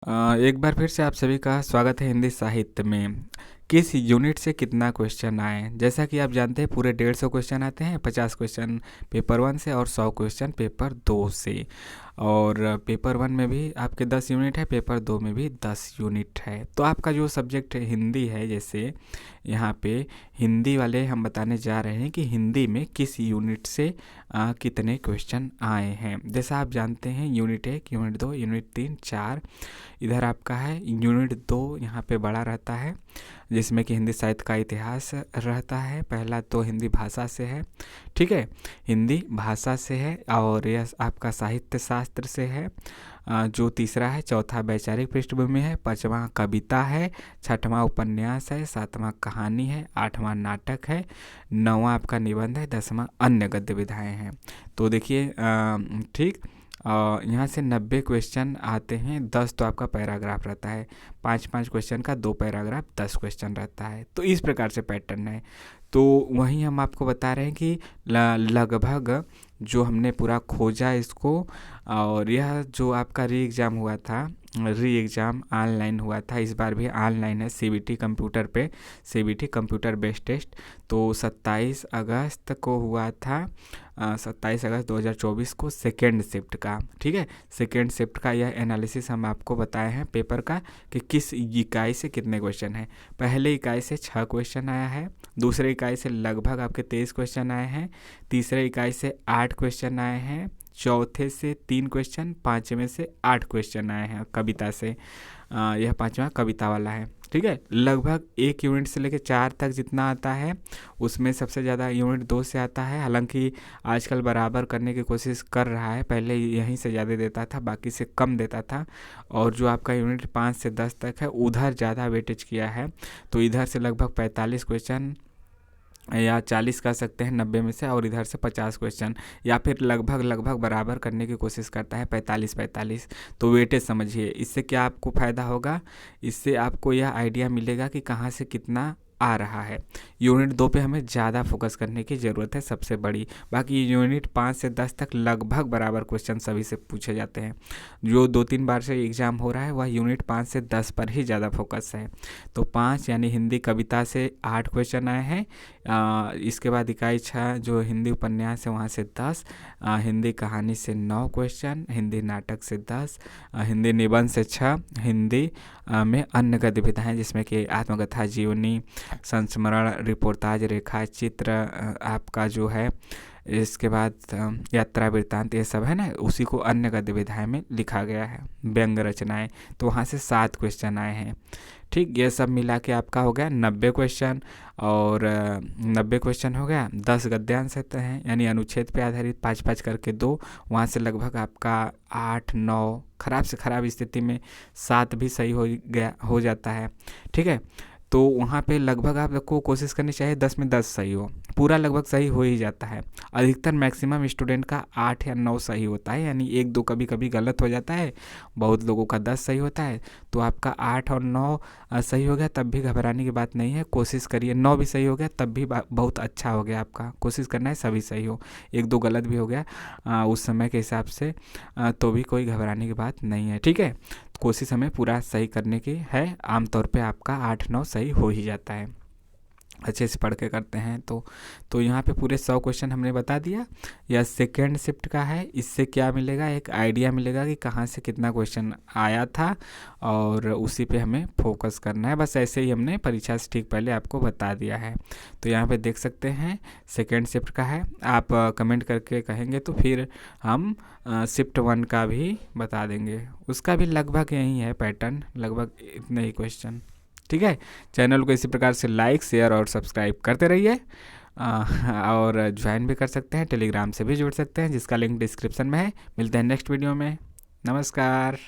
एक बार फिर से आप सभी का स्वागत है हिंदी साहित्य में। किस यूनिट से कितना क्वेश्चन आए? जैसा कि आप जानते हैं पूरे 150 क्वेश्चन आते हैं, 50 क्वेश्चन पेपर 1 से और 100 क्वेश्चन पेपर 2 से। और पेपर 1 में भी आपके 10 यूनिट है, पेपर 2 में भी 10 यूनिट है। तो आपका जो सब्जेक्ट हिंदी है, जैसे यहाँ पे हिंदी वाले हम बताने जा रहे हैं कि हिंदी में किस यूनिट से कितने क्वेश्चन आए हैं। जैसा आप जानते हैं यूनिट 1, यूनिट 2, यूनिट 3, 4 इधर आपका है। यूनिट 2 यहाँ पे बड़ा रहता है, जिसमें कि हिंदी साहित्य का इतिहास रहता है। पहला तो हिंदी भाषा से है, ठीक है, हिंदी भाषा से है। और यह आपका साहित्य शास्त्र से है, जो तीसरा है। चौथा वैचारिक पृष्ठभूमि है। पांचवा कविता है। छठवां उपन्यास है। सातवां कहानी है। आठवां नाटक है। नौवां आपका निबंध है। 10वां अन्य गद्य विधाएँ हैं। तो देखिए, ठीक, यहाँ से 90 क्वेश्चन आते हैं। 10 तो आपका पैराग्राफ रहता है, 5-5 क्वेश्चन का 2 पैराग्राफ, 10 क्वेश्चन रहता है। तो इस प्रकार से पैटर्न है। तो वहीं हम आपको बता रहे हैं कि लगभग जो हमने पूरा खोजा इसको, और यह जो आपका री एग्ज़ाम हुआ था, री एग्ज़ाम ऑनलाइन हुआ था, इस बार भी ऑनलाइन है, सीबीटी कंप्यूटर पे, सीबीटी कंप्यूटर बेस्ड टेस्ट। तो 27 अगस्त को हुआ था, 27 अगस्त 2024 को सेकेंड शिफ्ट का, ठीक है, सेकेंड शिफ्ट का यह एनालिसिस हम आपको बताए हैं पेपर का कि किस इकाई से कितने क्वेश्चन हैं। पहले इकाई से 6 क्वेश्चन आया है, दूसरे इकाई से लगभग आपके 23 क्वेश्चन आए हैं, तीसरे इकाई से 8 क्वेश्चन आए हैं, चौथे से 3 क्वेश्चन, पाँचवें से 8 क्वेश्चन आए हैं कविता से। यह पाँचवा कविता वाला है, ठीक है। लगभग एक यूनिट से लेकर 4 तक जितना आता है, उसमें सबसे ज़्यादा यूनिट 2 से आता है। हालांकि आजकल बराबर करने की कोशिश कर रहा है, पहले यहीं से ज़्यादा देता था, बाकी से कम देता था। और जो आपका यूनिट 5 से 10 तक है, उधर ज़्यादा वेटेज किया है। तो इधर से लगभग 45 क्वेश्चन या 40 कर सकते हैं 90 में से, और इधर से 50 क्वेश्चन, या फिर लगभग बराबर करने की कोशिश करता है 45-45। तो वेटेज समझिए। इससे क्या आपको फ़ायदा होगा? इससे आपको यह आइडिया मिलेगा कि कहाँ से कितना आ रहा है। यूनिट 2 पे हमें ज़्यादा फोकस करने की ज़रूरत है, सबसे बड़ी। बाकी यूनिट 5 से 10 तक लगभग बराबर क्वेश्चन सभी से पूछे जाते हैं। जो 2-3 बार से एग्ज़ाम हो रहा है, वह यूनिट 5 से 10 पर ही ज़्यादा फोकस है। तो 5 यानी हिंदी कविता से 8 क्वेश्चन आए हैं। इसके बाद इकाई 6 जो हिंदी उपन्यास है, वहाँ से 10, हिंदी कहानी से 9 क्वेश्चन, हिंदी नाटक से 10, हिंदी निबंध से 6, हिंदी में अन्य गद्य विधाएँ जिसमें कि आत्मकथा, जीवनी, संस्मरण, रिपोर्टाज, रेखा चित्र आपका जो है, इसके बाद यात्रा वृत्तांत, ये सब है ना, उसी को अन्य गद्य विधाएँ में लिखा गया है। व्यंग रचनाएं, तो वहाँ से 7 क्वेश्चन आए हैं, ठीक। ये सब मिला के आपका हो गया 90 क्वेश्चन। और 90 क्वेश्चन हो गया, 10 गद्यांश रहते हैं, यानी अनुच्छेद पे आधारित 5-5 करके 2, वहाँ से लगभग आपका 8-9, खराब से खराब स्थिति में 7 भी सही हो जाता है, ठीक है। तो वहाँ पे लगभग आपको कोशिश करनी चाहिए 10 में 10 सही हो, पूरा लगभग सही हो ही जाता है। अधिकतर मैक्सिमम स्टूडेंट का 8 या 9 सही होता है, यानी 1-2 कभी कभी गलत हो जाता है, बहुत लोगों का 10 सही होता है। तो आपका 8 और 9 सही हो गया तब भी घबराने की बात नहीं है, कोशिश करिए। 9 भी सही हो गया तब भी बहुत अच्छा हो गया आपका, कोशिश करना है सभी सही हो। 1-2 गलत भी हो गया उस समय के हिसाब से, तो भी कोई घबराने की बात नहीं है, ठीक है। कोशिश हमें पूरा सही करने की है, आमतौर पे आपका 8-9 सही हो ही जाता है, अच्छे से पढ़ के करते हैं तो यहाँ पे पूरे 100 क्वेश्चन हमने बता दिया। यह सेकेंड शिफ्ट का है। इससे क्या मिलेगा? एक आइडिया मिलेगा कि कहाँ से कितना क्वेश्चन आया था, और उसी पे हमें फोकस करना है। बस ऐसे ही हमने परीक्षा से ठीक पहले आपको बता दिया है। तो यहाँ पे देख सकते हैं सेकेंड शिफ्ट का है। आप कमेंट करके कहेंगे तो फिर हम शिफ्ट 1 का भी बता देंगे, उसका भी लगभग यही है पैटर्न, लगभग इतने ही क्वेश्चन, ठीक है। चैनल को इसी प्रकार से लाइक, शेयर और सब्सक्राइब करते रहिए। और ज्वाइन भी कर सकते हैं, टेलीग्राम से भी जुड़ सकते हैं, जिसका लिंक डिस्क्रिप्शन में है। मिलते हैं नेक्स्ट वीडियो में। नमस्कार।